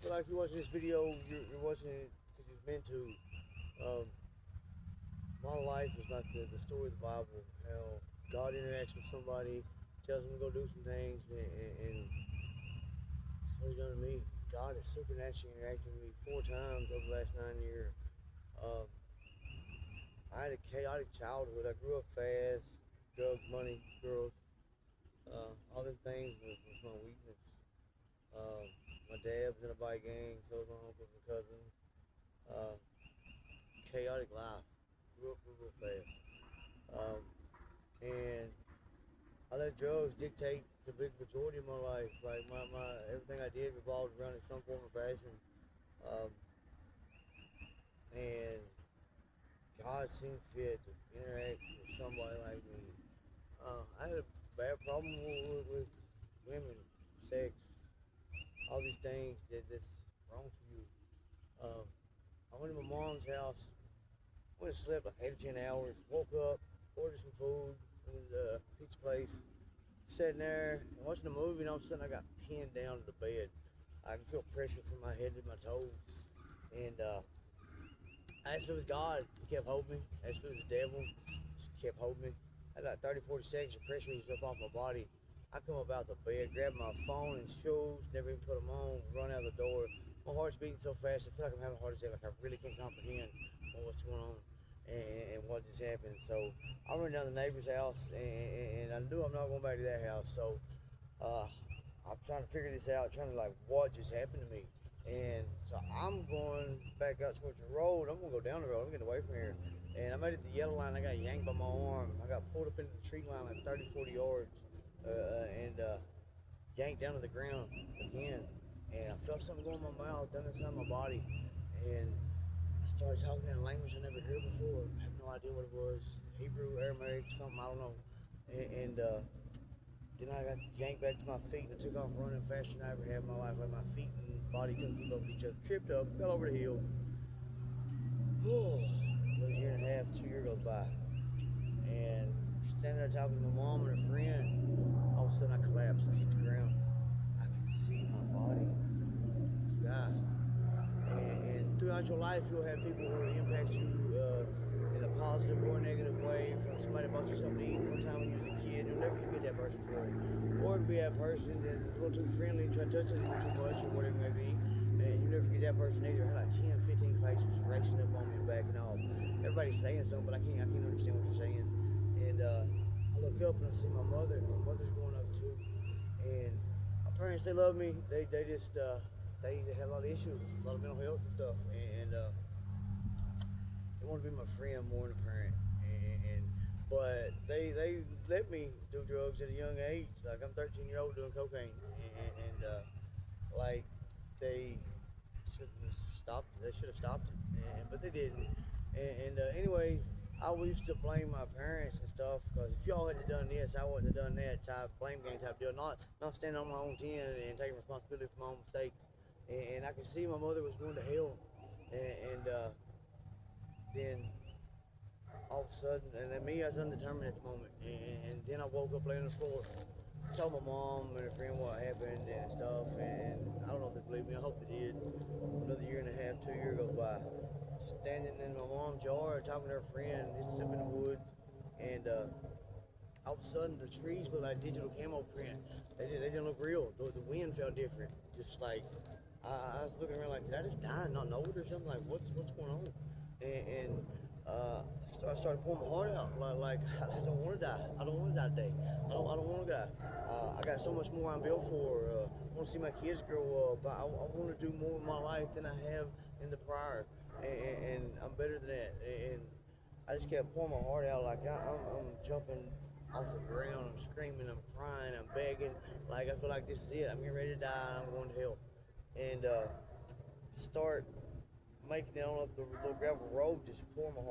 feel like you're watching this video, you're watching it because you're meant to. Um, my life is like the story of the Bible, how God interacts with somebody, tells them to go do some things, and that's what He's done to me. God has supernaturally interacted with me 4 times over the last 9 years. Um, I had a chaotic childhood. I grew up fast, drugs, money, girls, all them things was my weakness. Um, my dad was in a bike gang, so was my uncles and cousins. Uh, Chaotic life. Grew up real fast. Um, and I let drugs dictate the big majority of my life. Like my everything I did revolved around in some form or fashion. Um, and God seemed fit to interact with somebody like me. I had a bad problem with women, sex, all these things that's wrong for you. Um, I went to my mom's house. Went to sleep like 8 or 10 hours. Woke up, ordered some food in the pizza place. Sitting there and watching a movie, and all of a sudden I got pinned down to the bed. I could feel pressure from my head to my toes, and I asked if it was God. He kept holding me. I asked if it was the devil. He kept holding me. I got 30, 40 seconds of pressure eased up off my body. I come up out the bed, grab my phone and shoes, never even put them on, run out the door. My heart's beating so fast, I feel like I'm having a heart attack, like I really can't comprehend what's going on and what just happened. So I ran down to the neighbor's house, and I knew I'm not going back to that house. So uh, I'm trying to figure this out, trying to like what just happened to me. And so I'm going back out towards the road. I'm gonna go down the road. I'm getting away from here. And I made it to the yellow line. I got yanked by my arm. I got pulled up into the tree line like 30, 40 yards, and yanked down to the ground again. And I felt something go in my mouth, down inside my body, and I started talking in a language I never heard before. I have no idea what it was. Hebrew, Aramaic, something I don't know. And then I got yanked back to my feet and I took off running faster than I ever had in my life. Like my feet and body couldn't keep up with each other. Tripped up, fell over the hill. Another year and a half, 2 years goes by. And standing there talking to my mom and a friend, all of a sudden I collapsed. I hit the ground. I could see my body in the sky. And throughout your life, you'll have people who will impact you in a positive or negative way. From somebody bought you something to eat one time when you was a kid, you'll never forget that person for it. Or it could be that person that's a little too friendly and try to touch it a little too much or whatever it may be. And you'll never forget that person either. I had like 10, 15 faces racing up on me and backing off. Everybody's saying something, but I can't understand what they're saying. And I look up and I see my mother. My mother's going up too. And my parents, they love me. They just they had a lot of issues, a lot of mental health and stuff, and they wanted to be my friend more than a parent. And but they let me do drugs at a young age. Like I'm 13-year old doing cocaine, and like they should have stopped. They should have stopped it, but they didn't. And anyways, I used to blame my parents and stuff because if y'all had done this, I wouldn't have done that type blame game type deal. Not standing on my own 10 and taking responsibility for my own mistakes. And I could see my mother was going to hell, and then all of a sudden, and then me, I was undetermined at the moment, and then I woke up laying on the floor. Told my mom and a friend what happened and stuff, and I don't know if they believed me. I hope they did. Another year and a half, 2 years goes by. Standing in my mom's yard, talking to her friend, just up in the woods, and all of a sudden the trees look like digital camo print. They didn't look real. The wind felt different. Just like I was looking around like, did I just die and not know it or something? Like what's going on? And so I started pulling my heart out. Like I don't want to die. I don't want to die today. I don't want to die. I got so much more I'm built for. I want to see my kids grow up. I want to do more with my life than I have in the prior, and I'm better than that. And I just kept pouring my heart out like I'm jumping off the ground. I'm screaming. I'm crying. I'm begging. Like I feel like this is it. I'm getting ready to die. I'm going to hell. And start making it on up the little gravel road, just pouring my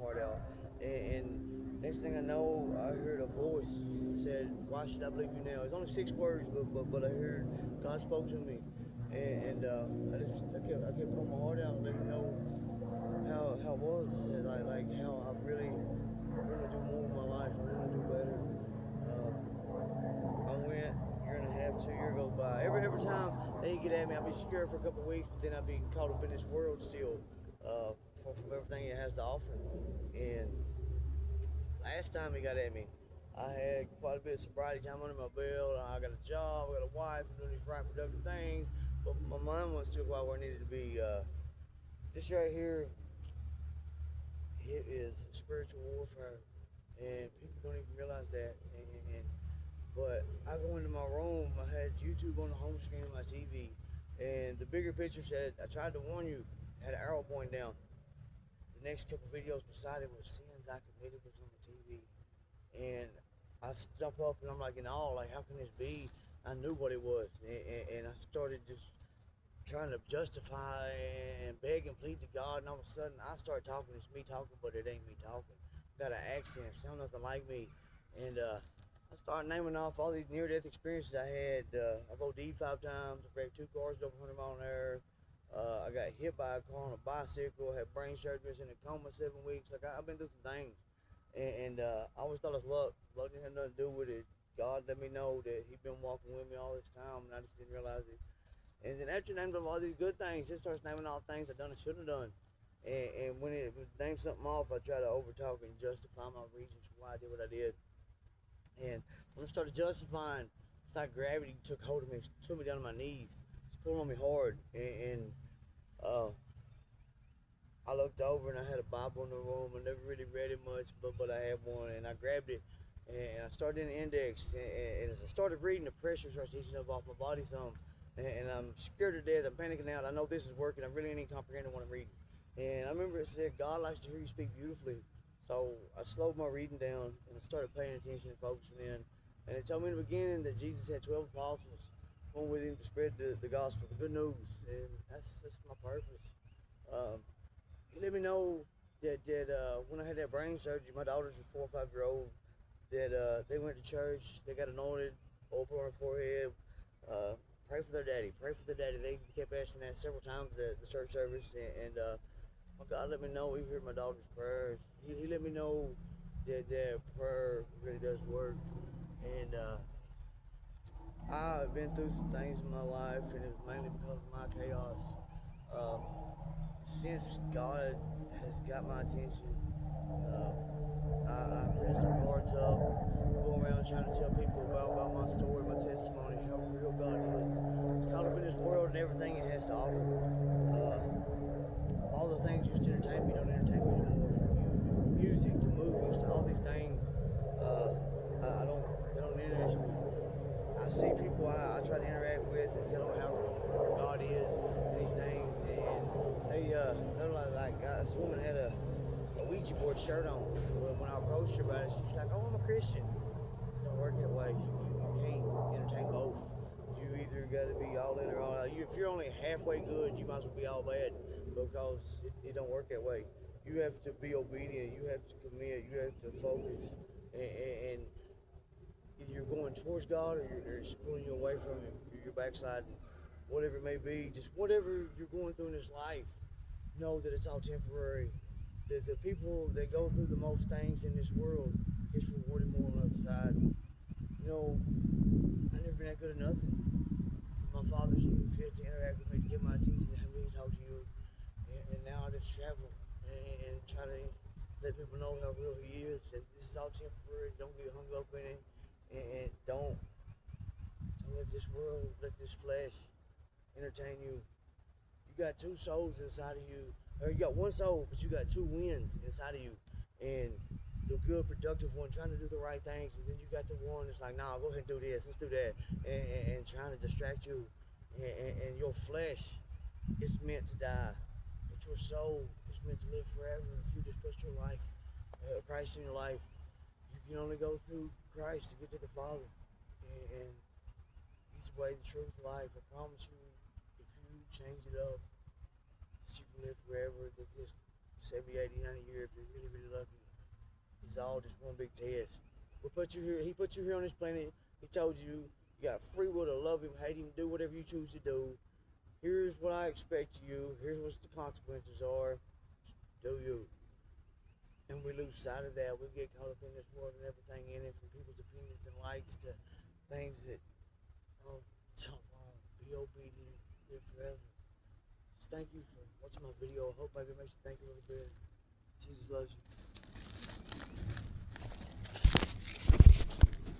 heart out. And next thing I know, I heard a voice that said, "Why should I believe you now?" It's only 6 words, but I heard God spoke to me, and I kept pouring my heart out, and letting know how it was, and like how I really want to do more with my life. I want to do better. I went a year and a half, 2 year goes by. Every time they get at me, I'll be scared for a couple of weeks, but then I'll be caught up in this world still, from everything it has to offer. And last time he got at me, I had quite a bit of sobriety time under my belt. I got a job, I got a wife, I'm doing these right productive things, but my mind wasn't still quite where it needed to be. This right here, it is spiritual warfare, and people don't even realize that. But I go into my room. I had YouTube on the home screen of my TV, and the bigger picture said, "I tried to warn you." It had an arrow pointing down. The next couple videos beside it was sins I committed was on the TV, and I jump up and I'm like in awe, like how can this be? I knew what it was, and I started just trying to justify and beg and plead to God, and all of a sudden I start talking. It's me talking, but it ain't me talking. Got an accent, sound nothing like me, and I started naming off all these near-death experiences I had. I've OD'd 5 times. I've wrecked 2 cars over 100 miles an hour. I got hit by a car on a bicycle. Had brain surgery. Was in a coma 7 weeks. Like I've been through some things, and I always thought it was luck. Luck didn't have nothing to do with it. God let me know that He'd been walking with me all this time, and I just didn't realize it. And then after naming all these good things, it starts naming all things I done and should have done. And when it names something off, I try to overtalk and justify my reasons for why I did what I did. And when I started justifying, it's like gravity took hold of me, took me down to my knees, it's pulling on me hard. And I looked over and I had a Bible in the room. I never really read it much, but I had one, and I grabbed it and I started in the index. And as I started reading, the pressure starts easing up off my body some, and I'm scared to death. I'm panicking out. I know this is working. I really ain't comprehending what I'm reading. And I remember it said, God likes to hear you speak beautifully. So I slowed my reading down and I started paying attention and focusing in. And it told me in the beginning that Jesus had 12 apostles, going with him to spread the gospel, the good news. And that's my purpose. Um, he let me know that when I had that brain surgery, my daughters were 4 or 5 year old. That they went to church, they got anointed, oil put on their forehead. Uh, Pray for their daddy. Pray for their daddy. They kept asking that several times at the church service, and my God let me know He heard my daughter's prayers. He let me know that prayer really does work, and I've been through some things in my life, and it was mainly because of my chaos. Since God has got my attention, I printed some cards up, go around trying to tell people about my story, my testimony, how real God is. It's caught up in this world and everything it has to offer. All the things used to entertain me don't entertain me anymore. From music to movies to all these things, I don't. They don't interest me. I see people I try to interact with and tell them how real God is and these things, and they're like this woman had a Ouija board shirt on. But when I approached her about it, she's like, "Oh, I'm a Christian." It don't work that way. You can't entertain both. You either got to be all in or all out. If you're only halfway good, you might as well be all bad, because it don't work that way. You have to be obedient. You have to commit. You have to focus, and either you're going towards God or you're pulling you away from Him. You're backsliding, whatever it may be. Just whatever you're going through in this life, know that it's all temporary. The people that go through the most things in this world gets rewarded more on the other side. I never been that good at nothing. My father seemed fit to interact with me, to get my attention, to have me talk to you, and now I just travel and try to let people know how real He is. That this is all temporary. Don't get hung up in it, and don't let this world, let this flesh entertain you. You got 2 souls inside of you, or you got 1 soul, but you got 2 winds inside of you, and the good, productive one trying to do the right things, and then you got the one that's like, "Nah, go ahead and do this, let's do that," and trying to distract you, and your flesh is meant to die, but your soul is meant to live forever if you just put your life, Christ in your life. You can only go through Christ to get to the Father, and He's the way, the truth, the life. I promise you, if you change it up, that you can live forever. That this 70, 80, 90 years, if you're really, really lucky, it's all just one big test. We put you here. He put you here on this planet. He told you you got free will to love Him, hate Him, do whatever you choose to do. Here's what I expect of you. Here's what the consequences are. Do you? And we lose sight of that. We get caught up in this world and everything in it, from people's opinions and likes to things that, live forever. Just thank you for watching my video. I hope I can make you think a little bit. Jesus loves you.